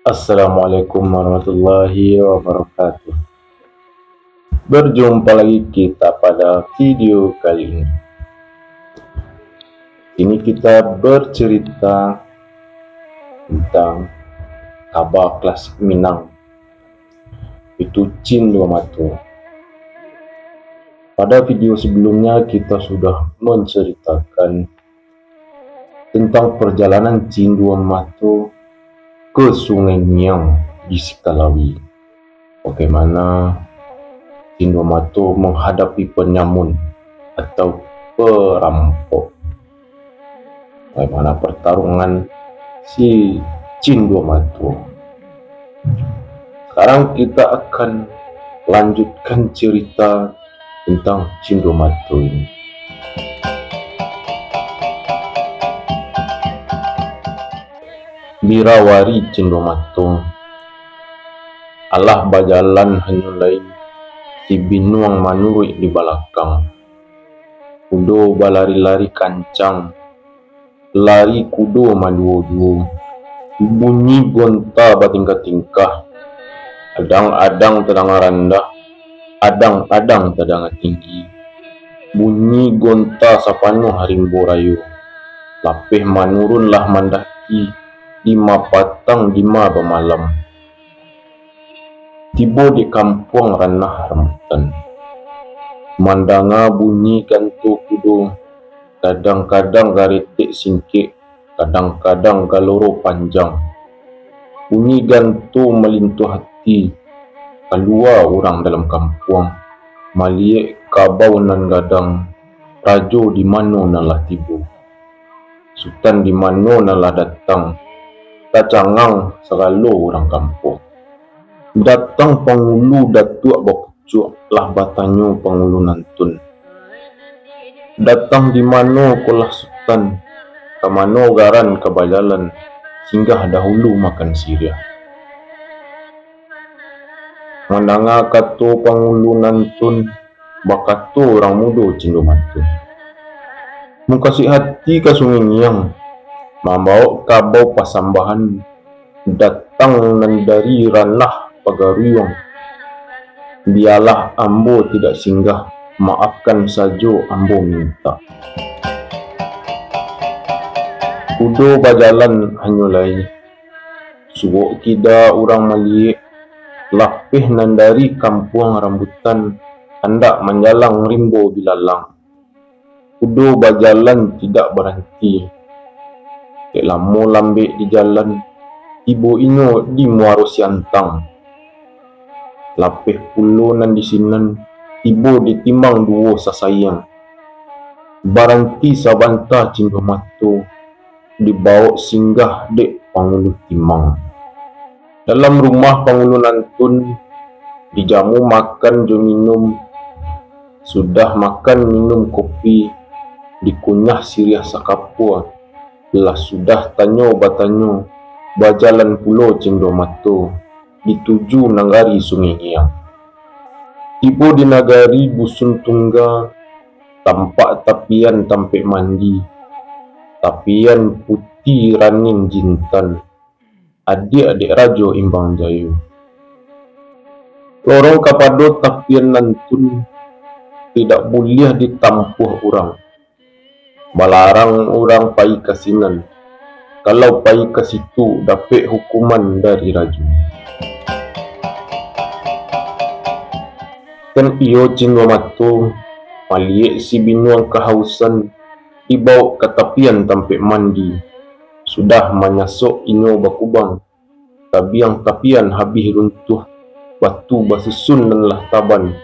Assalamualaikum warahmatullahi wabarakatuh. Berjumpa lagi kita pada video kali ini. Ini kita bercerita tentang kabar klasik Minang, itu Cin Dua Mata. Pada video sebelumnya kita sudah menceritakan tentang perjalanan Cin Dua Mata ke Sungai Niang di Sikalawi. Bagaimana Cin Dua Mata menghadapi penyamun atau perampok. Bagaimana pertarungan si Cin Dua Mata. Sekarang kita akan lanjutkan cerita tentang Cin Dua Mata ini. Birawari Cin Dua Mata, alah bajalan hanyulai si binuang manurui di belakang. Kudo balari-lari kancang, lari kudo maduo-duo, bunyi gonta batingkah-tingkah, adang-adang tadang rendah, adang-adang tadang tinggi, bunyi gonta sapano harimbo rayu, lapih manurunlah mandaki, lima patang lima bemalam. Tiba di kampung ranah rambutan, mandanga bunyi gantu kudo, kadang-kadang garitik singkik, kadang-kadang galoro panjang. Bunyi gantu melintu hati, keluar orang dalam kampung, maliek kabau nan gadang, rajo di mano nalah tiba, sultan di mano nalah datang, tacangang selalu orang kampung. Datang pangulu datuk bapucuk lah batanyo pangulu nantun. Datang di mano kolah sultan, ke mano garan kebajalan, singgah dahulu makan sirih. Mandanga kato pangulu nantun, bakato orang muda Cin Dua Mata. Mengkasih hati ke Sungai Niang, membawa kabau pasambahan, datang nan dari ranah pagaruyong. Biarlah ambo tidak singgah, maafkan saja ambo minta. Kudo bajalan hanyulai, suwok kida orang maliek, lapih nan dari kampung rambutan, hendak menjalang rimbo bilalang. Kudo bajalan tidak berhenti, kek lamo lambek di jalan, ibu inyo di muaro siantang. Lapih pulo nan di sinan, ibu ditimbang duo sasayang. Baranti sabanta Cin Dua Mata, dibawa singgah dek pangulu timang. Dalam rumah pangulu nantun, dijamu makan jo minum. Sudah makan minum kopi, dikunyah siriah sakapua. Lah sudah tanyo batanyo, bajalan pulo Cin Dua Mata, dituju nagari Sungai Niang. Tiba di nagari Busun Tungga, tampak tapian tampek mandi, tapian putih raning jintan, adik-adik rajo imbang jayu. Lorong kapado tapian nantun, tidak boleh ditampuh orang. Balarang orang pai kasinan, kalau pai ke situ dapat hukuman dari raja. Kan iyo Cin Dua Mata, maliek si binuang kehausan, dibawa ke tapian tampek mandi. Sudah menyasok inyo bakubang, tabiang tapian habis runtuh, batu basusun dan lah taban,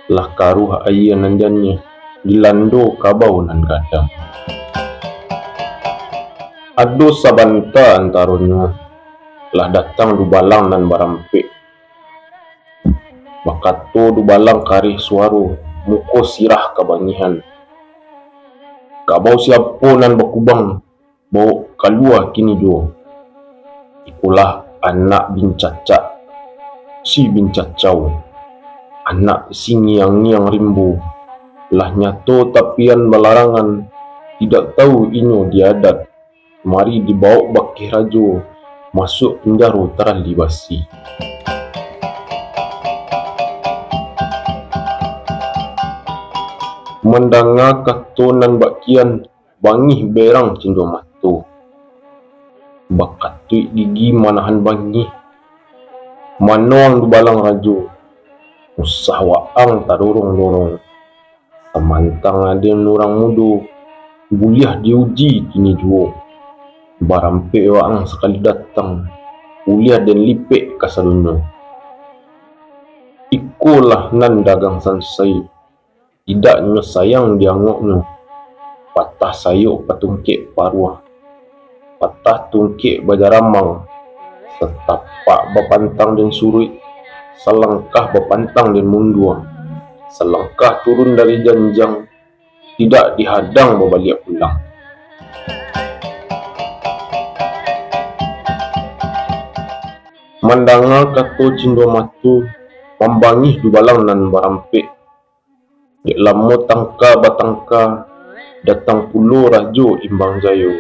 lah karuh air nan janya, dilando kabau nan gadang. Ado sabanta antaronyo, lah datang du balang nan barampek. Bakato du balang karih suaro, muko sirah kabangihan. Kabau siapo nan bakubang, bau kalua kini do. Ikulah anak bin Cacak, si bin Cacau, anak si Niang-Niang rimbo, lah nyato tapian balarangan, tidak tahu inyo diadat, mari dibawa bakih rajo, masuk penjara terali basi. Mendengar katonan bakian bangih berang cindo matu. Bakatui gigi manahan bangih. Manoang du balang rajo. Usah waang tarurung-lurung. Semantang aden orang mudo. Buliah diuji kini juo. Barampe waang sekali datang. Uliah dan lipek kasalunyo. Ikulah nan dagang sansai. Tidak nyo sayang diangoknyo. Patah sayuk patungkek paruah. Patah tungkek bajaramang. Setapak bapantang dan surut. Selangkah bapantang dan mundua. Selangkah turun dari janjang. Tidak dihadang babalik pulang. Mandangal kato cindo matu. Membangih du balang nan barampek. Dek lamo tangka batangka. Datang pulo rajo imbang jayo.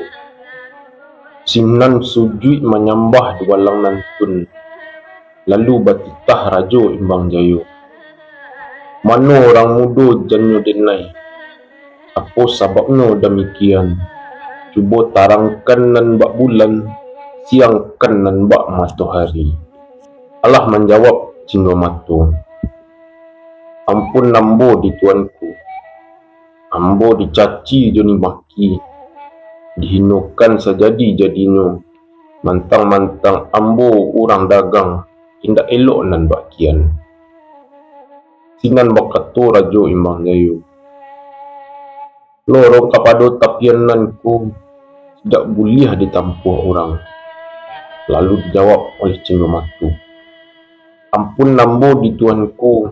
Sinan sujud menyambah du balang nantun. Lalu batitah rajo imbang jayo. Mano orang mudo janyo denai. Apa sababnya demikian? Cuba tarangkan nan bak bulan. Siangkan nan bak matahari. Allah menjawab cindo matu. Ampun nambo di tuanku. Ambo dicaci joni maki. Dihinukan sejadi-jadinyo. Mantang-mantang ambo orang dagang. Indak elok nan bakian. Sinan bakato rajo imbang jayo. Lorong kapado tapiananku. Tidak buliah ditampuh orang. Lalu dijawab oleh cindo matu. Ampun nambo di tuanku.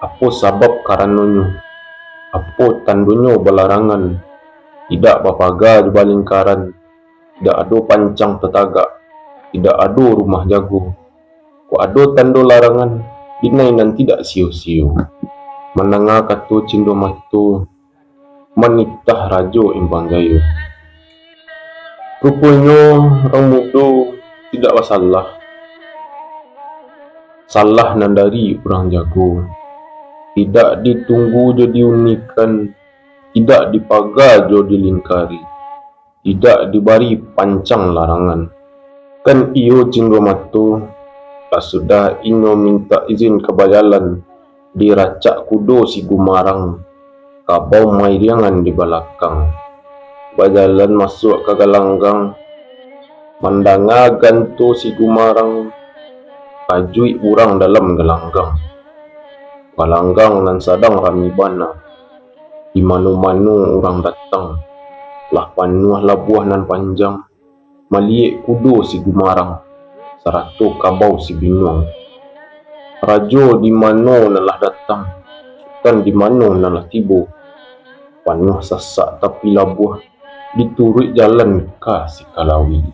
Apa sabab karanonyo? Apa tandonyo balarangan? Tidak bapaga jubah lingkaran. Tidak ada pancang tetagak. Tidak ada rumah jago. Ku ada tando larangan. Dinai nan tidak sio-sio. Menengah kato cindo matu. Manitah rajo imbang jayo. Rupanya orang mudo tidak masalah. Salah nan dari orang jago. Tidak ditunggu jadi unikan. Tidak dipaga jo dilingkari. Tidak dibari pancang larangan. Kan iyo cindo matu. Tak sudah inyo minta izin ke bajalan. Diracak kudo si gumarang. Kabau mairiangan di belakang. Bajalan masuk ke galanggang. Mandanga ganto si gumarang. Kajui urang dalam galanggang. Galanggang nan sadang rami bana. Di manu-manu orang datang. Lah panuah lah buah nan panjang. Maliek kudo si gumarang. Serato kabau si binuang. Rajo di mano nalah datang. Sultan di mano nalah tibo. Panuh sasak tapi labuah. Diturut jalan ka si kalawi.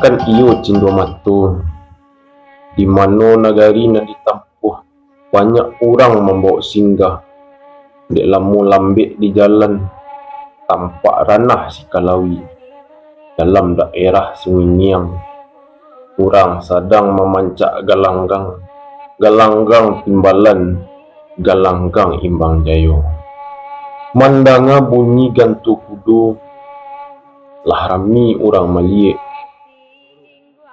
Kan iyo cindo matu. Di mano nagari na ditampuh. Banyak orang membawa singgah. Dek lamo lambek di jalan. Tampak ranah si kalawi. Dalam daerah Sunginyang. Orang sedang memancak galanggang. Galanggang timbalan. Galanggang imbang jayo. Mandanga bunyi gantu kudo. Lah rami orang maliek.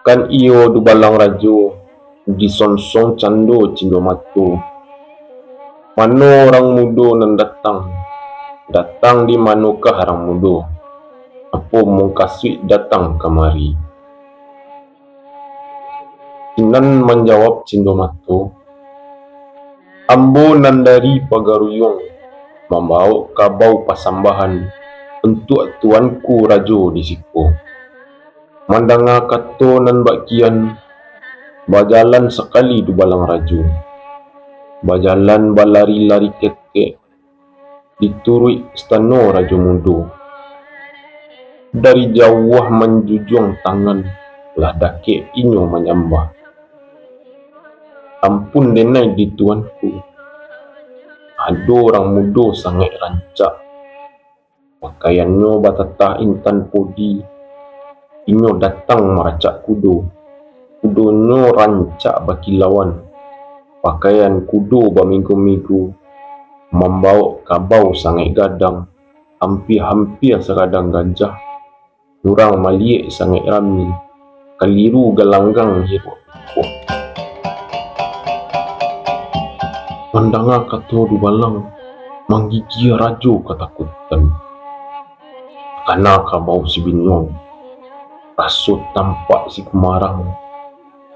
Kan iyo du balang rajo. Disonsong cando cindo matu. Mano orang mudo nan datang. Datang di manukah orang mudo. Apa mungkasui datang kemari. Sinan menjawab cindo matu. Ambo nan dari pagaruyung. Membawa kabau pasambahan. Untuk tuanku rajo di siku. Mandanga kato nan bakian. Bajalan sekali du balang rajo. Bajalan balari-lari keke. Diturut stano rajo mudo. Dari jauh menjujung tangan. Lah dakek inyo menyambah. Ampun denai di tuanku. Ada orang mudo sangat rancak. Pakaiannya batatah intan podi. Inyo datang meracak kudo. Kudonyo rancak bakilauan. Pakaian kudo bamigo-migo. Membawa kabau sangai gadang. Hampir-hampir seradang gajah. Nurang maliek sangai rami. Kaliru galanggang hiruk. Mandanga kata du balang. Menggigi rajo ketakutan. Karena kabau si binyong. Rasut tampak si kemarang.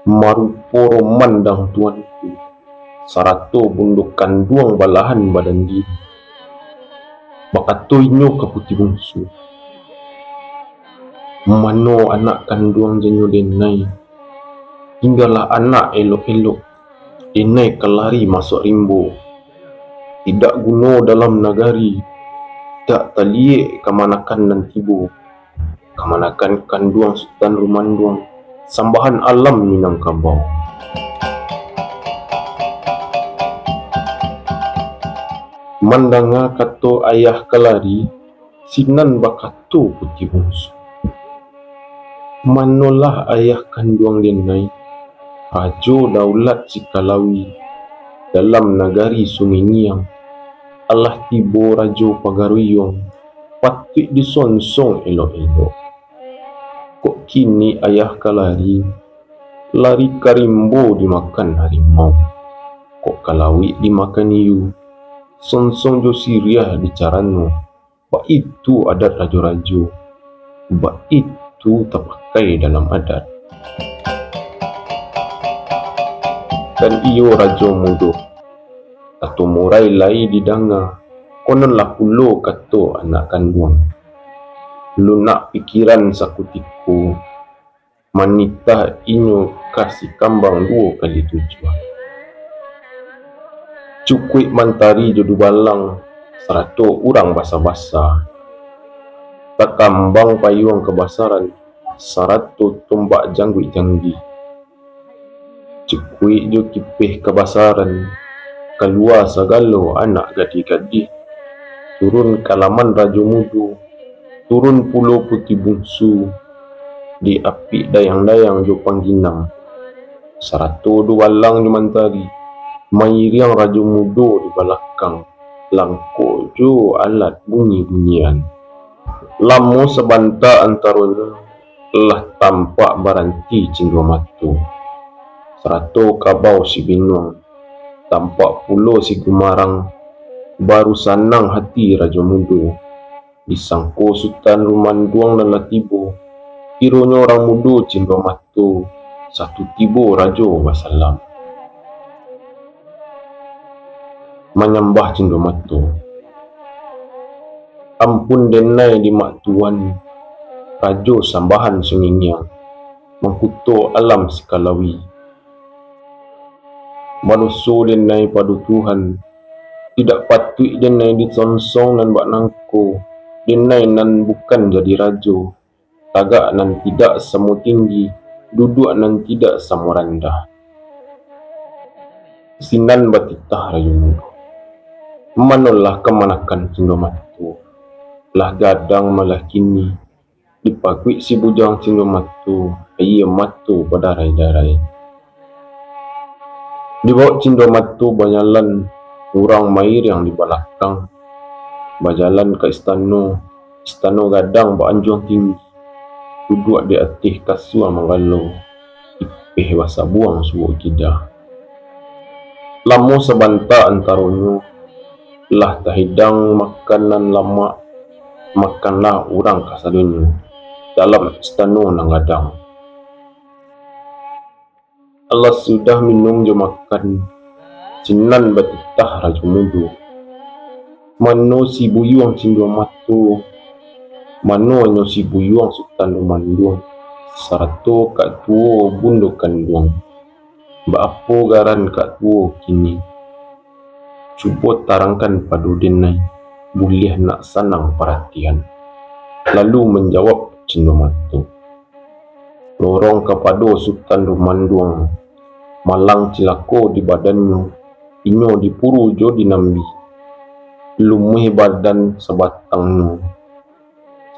Maruporo mandang tuanku. Sarato bunduk kanduang balahan badan diri. Bakato inyo ke putih bungsu. Mano anak kanduang janyo denai. Hinggalah anak elok-elok. Denai kelari masuk rimbo. Tidak guna dalam nagari. Tak taliek kemanakan dan tibu. Kemanakan kanduang Sultan Rumanduang. Sambahan alam Minangkabau. Mandanga kato ayah kelari. Sinan bakato putih bungsu. Manolah ayah kanduang denai. Rajo daulat si Kalawi. Dalam nagari Sungai Niang. Allah tibo rajo pagaruyong. Patut disonsong elok-elok. Kok kini ayah kalari. Lari karimbo dimakan harimau. Kok Kalawi dimakan iu. Sonsong jo siriah di carano. Bak itu adat rajo-rajo. Bak itu terpakai dalam adat. Dan iyo rajo mudo. Kato murai lai didanga. Kononlah pulo kato anak kanduang. Lunak pikiran sakutiku. Manita inyo kasih kambang 2 kali tujuan. Cukup mantari jodoh balang. Serato urang basa-basa. Tak kambang payuang kebasaran. Serato tombak janggut-janggi. Cukup jo kipih kebasaran. Keluar segalo anak gadis-gadis. Turun kalaman rajo mudo. Turun pulau putih bungsu. Di api dayang-dayang jo pangginang. Serato do walang jo mantari. Mairiang rajo mudo di belakang. Langko jo alat bunyi-bunyian. Lamo sebanta antaronya. Telah tampak baranti cindua matu. Serato kabau si binuang. Tampak pulau si Gumarang. Baru sanang hati rajo mudo. Disangko Sultan Rumanduang dan Latibo. Kironya orang mudo cindua matu. Satu tibo rajo basalam. Menyembah cindua matu. Ampun denai di mak tuan. Rajo sambahan Sungai Niang. Mengkuto alam sekalawi. Manusia denai padu Tuhan. Tidak patut denai disonsong dan bak nangko. Denai nan bukan jadi rajo. Tagak nan tidak semu tinggi. Duduk nan tidak semu rendah. Sinan batitah rajo mudo. Manolah kemanakan cindua matu. Lah gadang malah kini. Dipakui si bujang cindua matu. Ia matu berdarai-darai. Dibawa cindua matu banyalan. Orang mair yang di belakang. Berjalan ke istana. Istana gadang beranjung tinggi. Duduk di atas kasur menggalau. Ipih basa buang subuh kidah. Lamo sebanta antaronyo. Lah tahidang makanan lama. Makanlah orang kasadunyo. Dalam istana nang gadang. Allah sudah minum jo makan. Sinan batitah rajo mudo. Mano si buyuang cindua matu. Mano nyo si buyuang Sultan Rumanduang. Serato kak tuo bunduk kanduang. Mbak apo garan kak tuo kini. Cuba tarangkan padu denai. Boleh nak sanang perhatian. Lalu menjawab cindua matu. Lorong kepada Sultan Rumanduang. Malang cilako di badannya. Inyo dipuru jo dinambi. Lumeh badan sebatangnya.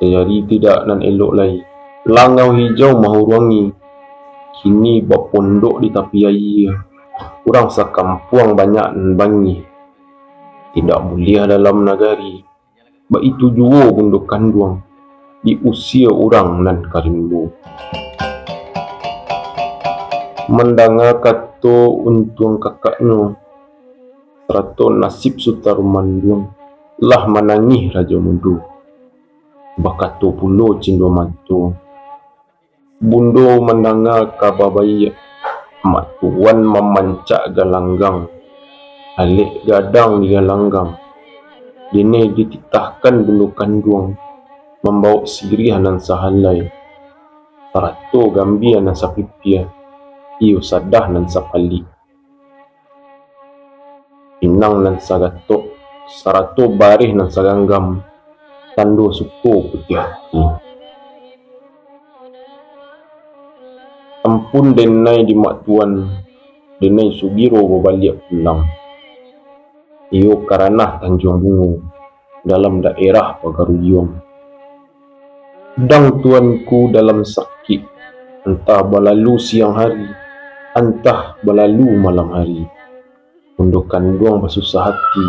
Sejari tidak nan elok lai. Langau hijau mahu ruangi, kini berpondok di tepi air. Urang sekampuang banyak nan bangi, tidak boleh dalam nagari. Baitu jua bunduk kanduang, di usia urang nan karindu. Mendengar kata untung kakaknya, serata nasib sutarumanduang, lah menangih Raja Mudu. Bakato pulo cindo matu. Bundo mendengar kabar bayi, mak tuan memancak galanggang, alik gadang di galanggang. Dene dititahkan bundo kanduang, membawa sirih nan sahalai. Sarato gambia nan sapipia, iyo sadah nan sapali. Inang nan sagatok, sarato barih nan saganggam, tando suko putih hati. Ampun denai di mak tuan, denai sugiro berbalik pulang. Iyo karanah Tanjung Bungu, dalam daerah Pagaruyung. Dang tuanku dalam sakit, entah berlalu siang hari, entah berlalu malam hari. Untuk kanduang bersusah hati,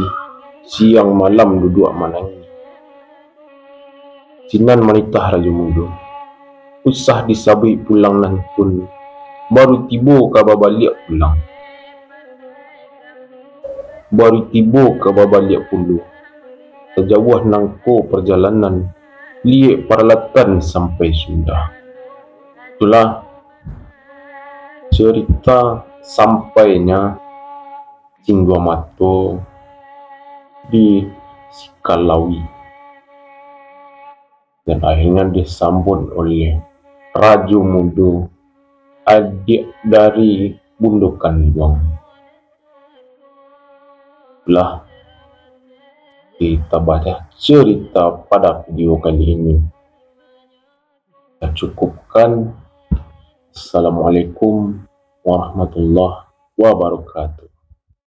siang malam duduk menangis. Sinan manitah Raja Mudu, usah disabui pulang nan pun, baru tiba kabar balik pulang. Baru tiba kabar balik pulu, sejauh nangko perjalanan, liek peralatan sampai sudah. Itulah cerita sampainya Cing Dua Mata di Sikalawi, dan akhirnya disambut oleh Raja Mudu, adik dari Bunduk Kanduang. Itulah kita baca cerita pada video kali ini. Kita cukupkan. Assalamualaikum warahmatullahi wabarakatuh.